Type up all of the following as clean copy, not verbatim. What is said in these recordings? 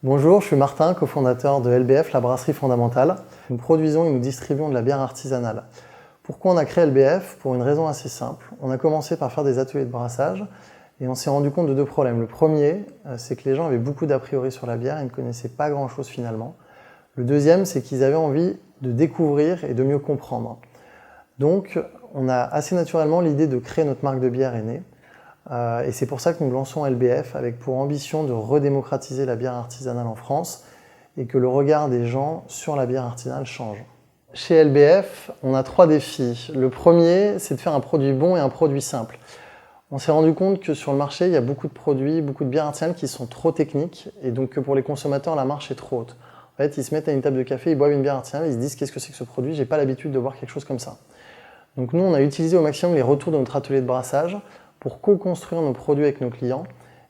Bonjour, je suis Martin, cofondateur de LBF, la brasserie fondamentale. Nous produisons et nous distribuons de la bière artisanale. Pourquoi on a créé LBF? Pour une raison assez simple. On a commencé par faire des ateliers de brassage et on s'est rendu compte de deux problèmes. Le premier, c'est que les gens avaient beaucoup d'a priori sur la bière et ne connaissaient pas grand-chose finalement. Le deuxième, c'est qu'ils avaient envie de découvrir et de mieux comprendre. Donc, on a assez naturellement l'idée de créer notre marque de bière est née. Et c'est pour ça que nous lançons LBF avec pour ambition de redémocratiser la bière artisanale en France et que le regard des gens sur la bière artisanale change. Chez LBF, on a 3 défis. Le premier, c'est de faire un produit bon et un produit simple. On s'est rendu compte que sur le marché, il y a beaucoup de produits, beaucoup de bières artisanales qui sont trop techniques et donc que pour les consommateurs, la marche est trop haute. En fait, ils se mettent à une table de café, ils boivent une bière artisanale, ils se disent qu'est-ce que c'est que ce produit, j'ai pas l'habitude de boire quelque chose comme ça. Donc nous, on a utilisé au maximum les retours de notre atelier de brassage pour co-construire nos produits avec nos clients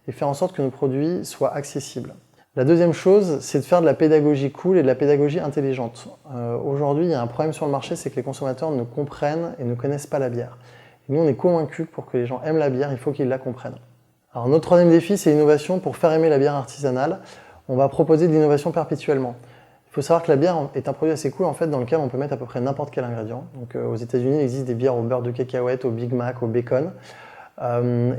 et faire en sorte que nos produits soient accessibles. La deuxième chose, c'est de faire de la pédagogie cool et de la pédagogie intelligente. Aujourd'hui, il y a un problème sur le marché, c'est que les consommateurs ne comprennent et ne connaissent pas la bière. Et nous, on est convaincus que pour que les gens aiment la bière, il faut qu'ils la comprennent. Alors notre troisième défi, c'est l'innovation. Pour faire aimer la bière artisanale, on va proposer de l'innovation perpétuellement. Il faut savoir que la bière est un produit assez cool en fait, dans lequel on peut mettre à peu près n'importe quel ingrédient. Donc, aux États-Unis, il existe des bières au beurre de cacahuète, au Big Mac, au bacon.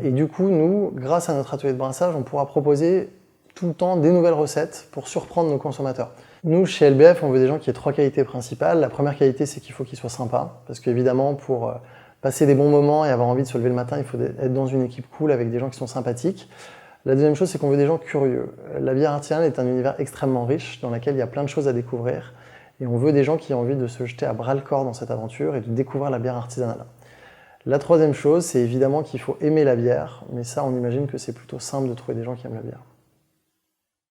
Et du coup, nous, grâce à notre atelier de brassage, on pourra proposer tout le temps des nouvelles recettes pour surprendre nos consommateurs. Nous, chez LBF, on veut des gens qui aient 3 qualités principales. La première qualité, c'est qu'il faut qu'ils soient sympas. Parce qu'évidemment, pour passer des bons moments et avoir envie de se lever le matin, il faut être dans une équipe cool avec des gens qui sont sympathiques. La deuxième chose, c'est qu'on veut des gens curieux. La bière artisanale est un univers extrêmement riche dans lequel il y a plein de choses à découvrir. Et on veut des gens qui ont envie de se jeter à bras-le-corps dans cette aventure et de découvrir la bière artisanale. La troisième chose, c'est évidemment qu'il faut aimer la bière, mais ça, on imagine que c'est plutôt simple de trouver des gens qui aiment la bière.